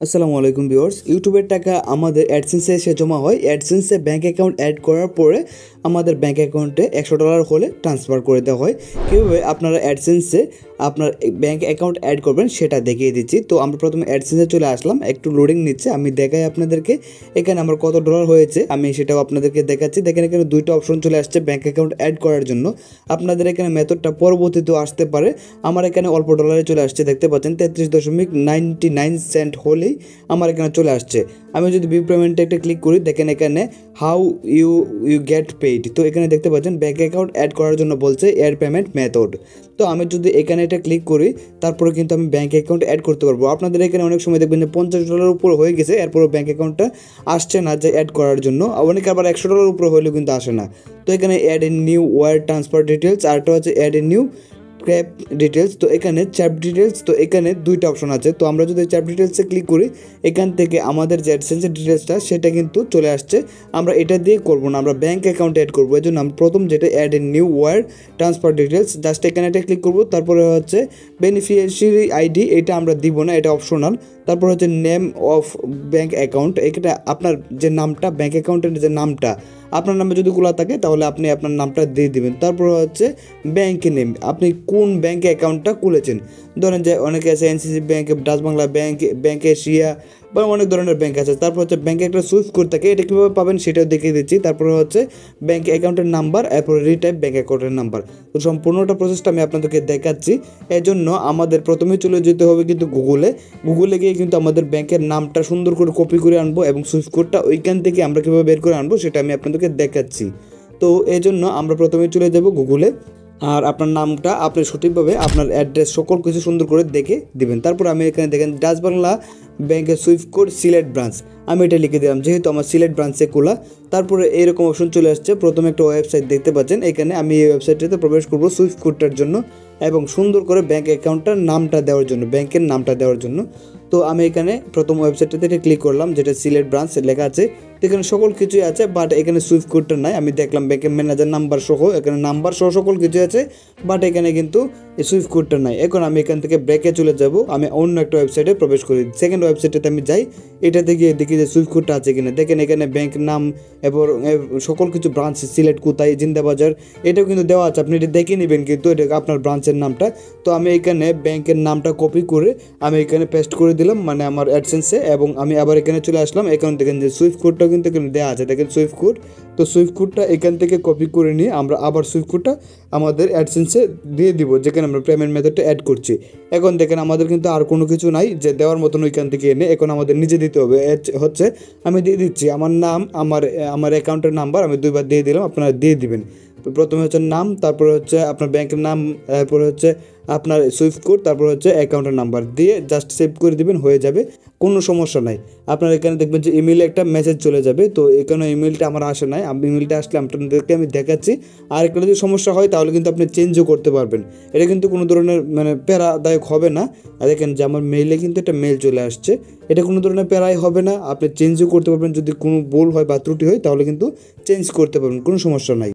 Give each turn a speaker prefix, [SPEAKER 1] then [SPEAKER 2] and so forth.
[SPEAKER 1] আসসালামু আলাইকুম ভিউয়ার্স। ইউটিউবের টাকা আমাদের অ্যাডসেন্সে এসে জমা হয়। অ্যাডসেন্সে ব্যাঙ্ক অ্যাকাউন্ট অ্যাড করার পরে আমাদের ব্যাঙ্ক অ্যাকাউন্টে $100 হলে ট্রান্সফার করে দেওয়া হয়। কীভাবে আপনারা অ্যাডসেন্সে আপনার ব্যাঙ্ক অ্যাকাউন্ট অ্যাড করবেন সেটা দেখিয়ে দিচ্ছি। তো আমরা প্রথমে অ্যাডসেন্সে চলে আসলাম, একটু লোডিং নিচ্ছে, আমি দেখাই আপনাদেরকে এখানে আমার কত ডলার হয়েছে আমি সেটাও আপনাদেরকে দেখাচ্ছি। দেখেন এখানে দুইটা অপশন চলে আসছে ব্যাঙ্ক অ্যাকাউন্ট অ্যাড করার জন্য। আপনাদের এখানে মেথডটা পরবর্তীতেও আসতে পারে। আমার এখানে অল্প ডলারে চলে আসছে, দেখতে পাচ্ছেন 33.99 হলেই আমার এখানে চলে আসছে। আমি যদি ভিউ পেমেন্টে একটা ক্লিক করি, দেখেন এখানে হাউ ইউ গেট পেইড, তো এখানে দেখতে পাচ্ছেন ব্যাঙ্ক অ্যাকাউন্ট অ্যাড করার জন্য বলছে এয়ার পেমেন্ট মেথড। তো আমি যদি এখানে এটা ক্লিক করি তারপরে কিন্তু আমি ব্যাঙ্ক অ্যাকাউন্ট অ্যাড করতে পারবো। আপনাদের এখানে অনেক সময় দেখবেন যে $50 উপর হয়ে গেছে, এরপরও ব্যাঙ্ক অ্যাকাউন্টটা আসছে না যে অ্যাড করার জন্য, অনেকে আবার $100 উপর হলেও কিন্তু আসে না। তো এখানে add a new war transfer details, আরটা হচ্ছে add a new crap details. তো এখানে চ্যাপ ডিটেলস, তো এখানে দুইটা অপশন আছে। তো আমরা যদি চ্যাপ ডিটেলসে ক্লিক করি এখান থেকে আমাদের যে অ্যাডসেন্সের ডিটেলসটা সেটা কিন্তু চলে আসছে। আমরা এটা দিয়ে করবো না, আমরা ব্যাঙ্ক অ্যাকাউন্ট অ্যাড করবো। এই জন্য আমরা প্রথম যেটা add a new war transfer details, just এখানে এটা ক্লিক করবো। তারপরে হচ্ছে বেনিফিশিয়ারি আইডি, এটা আমরা দিব না, এটা অপশনাল। তারপর হচ্ছে নেম অফ ব্যাঙ্ক অ্যাকাউন্ট, এটা আপনার যে নামটা ব্যাঙ্ক অ্যাকাউন্টের যে নামটা আপনার নামে যদি খোলা থাকে তাহলে আপনি আপনার নামটা দিয়ে দিবেন। তারপর হচ্ছে ব্যাঙ্ক নেম, আপনি কোন ব্যাঙ্কে অ্যাকাউন্টটা খুলেছেন। ধরেন যে অনেকে আছে NCC bank, Dutch Bangla bank, bank Asia বা অনেক ধরনের ব্যাঙ্ক আছে। তারপর হচ্ছে ব্যাঙ্কে একটা সুইফট কোড থাকে, এটা কীভাবে পাবেন সেটাও দেখিয়ে দিচ্ছি। তারপরে হচ্ছে ব্যাঙ্ক অ্যাকাউন্টের নাম্বার, এরপরে রিটাইপ ব্যাঙ্ক অ্যাকাউন্টের নাম্বার। তো সম্পূর্ণটা প্রসেসটা আমি আপনাদেরকে দেখাচ্ছি। এই জন্য আমাদের প্রথমে চলে যেতে হবে কিন্তু গুগলে গিয়ে কিন্তু আমাদের ব্যাঙ্কের নামটা সুন্দর করে কপি করে আনবো এবং সুইফট কোডটা ওইখান থেকে আমরা কীভাবে বের করে আনবো সেটা আমি আপনাদেরকে দেখাচ্ছি। তো এই জন্য আমরা প্রথমে চলে যাব গুগলে, আর আপনার নামটা আপনি সঠিকভাবে আপনার অ্যাড্রেস সকল কিছু সুন্দর করে দেখে দিবেন। তারপর আমি এখানে দেখেন ডাচ বাংলা ব্যাঙ্কের সুইফট কোড সিলেট ব্রাঞ্চ, আমি এটা লিখে দিলাম যেহেতু আমার সিলেট ব্রাঞ্চে খোলা। তারপরে এরকম অপশন চলে আসছে, প্রথমে একটা ওয়েবসাইট দেখতে পাচ্ছেন, এখানে আমি এই ওয়েবসাইটটাতে প্রবেশ করবো সুইফট কোডটার জন্য এবং সুন্দর করে ব্যাঙ্ক অ্যাকাউন্টটার নামটা দেওয়ার জন্য, ব্যাঙ্কের নামটা দেওয়ার জন্য। তো আমি এখানে প্রথম ওয়েবসাইটটাতে এটা ক্লিক করলাম যেটা সিলেট ব্রাঞ্চ লেখা আছে। তো এখানে সকল কিছুই আছে, বাট এখানে সুইফট কোডটা নাই। আমি দেখলাম ব্যাঙ্কের ম্যানেজার নাম্বার সহ, এখানে নাম্বার সহ সকল কিছু আছে, বাট এখানে কিন্তু এই সুইফট কোডটা নাই। এখন আমি এখান থেকে ব্রেকে চলে যাব, আমি অন্য একটা ওয়েবসাইটে প্রবেশ করি। সেকেন্ড ওয়েবসাইটে আমি যাই, এটাতে গিয়ে দেখি যে সুইফট কোডটা আছে কিনা। দেখেন এখানে ব্যাঙ্ক নাম এবং সকল কিছু ব্রাঞ্চ, সিলেট কোথায়, জিন্দাবাজার, এটাও কিন্তু দেওয়া আছে, আপনি এটা দেখে নেবেন কিন্তু এটা আপনার ব্রাঞ্চের নামটা। তো আমি এখানে ব্যাঙ্কের নামটা কপি করে আমি এখানে পেস্ট করে দিলাম, মানে আমার অ্যাডসেন্সে, এবং আমি আবার এখানে চলে আসলাম। এখানে দেখেন যে সুইফট কোডটাও কিন্তু এখানে দেওয়া আছে, দেখেন সুইফট কোড। তো সুইফট কোডটা এখান থেকে কপি করে নিয়ে আমরা আবার সুইফট কোডটা আমাদের অ্যাডসেন্সে দিয়ে দিব, যেখানে আমরা পেমেন্ট মেথডটা অ্যাড করছি। এখন দেখেন আমাদের কিন্তু আর কোনো কিছু নাই যে দেওয়ার মতন ওইখান থেকে এনে, এখন আমাদের নিজে দিতে হবে। হচ্ছে আমি দিয়ে দিচ্ছি আমার নাম, আমার অ্যাকাউন্টের নাম্বার আমি দুইবার দিয়ে দিলাম, আপনারা দিয়ে দিবেন। প্রথমে হচ্ছে নাম, তারপরে হচ্ছে আপনার ব্যাংকের নাম, তারপরে হচ্ছে আপনার সুইফট কোড, তারপর হচ্ছে অ্যাকাউন্টের নাম্বার দিয়ে জাস্ট সেভ করে দিবেন, হয়ে যাবে, কোনো সমস্যা নাই। আপনার এখানে দেখবেন যে ইমেইলে একটা মেসেজ চলে যাবে। তো এখানে ইমেইলটা আমার আসে নাই, ইমেইলটা আসলে আপনাদেরকে আমি দেখাচ্ছি। আর একটা যদি সমস্যা হয় তাহলে কিন্তু আপনি চেঞ্জও করতে পারবেন, এটা কিন্তু কোনো ধরনের মানে প্যারাদায়ক হবে না। আর দেখেন যে আমার মেইলে কিন্তু একটা মেইল চলে আসছে, এটা কোনো ধরনের প্যারাই হবে না, আপনি চেঞ্জও করতে পারবেন। যদি কোনো ভুল হয় বা ত্রুটি হয় তাহলে কিন্তু চেঞ্জ করতে পারবেন, কোনো সমস্যা নাই।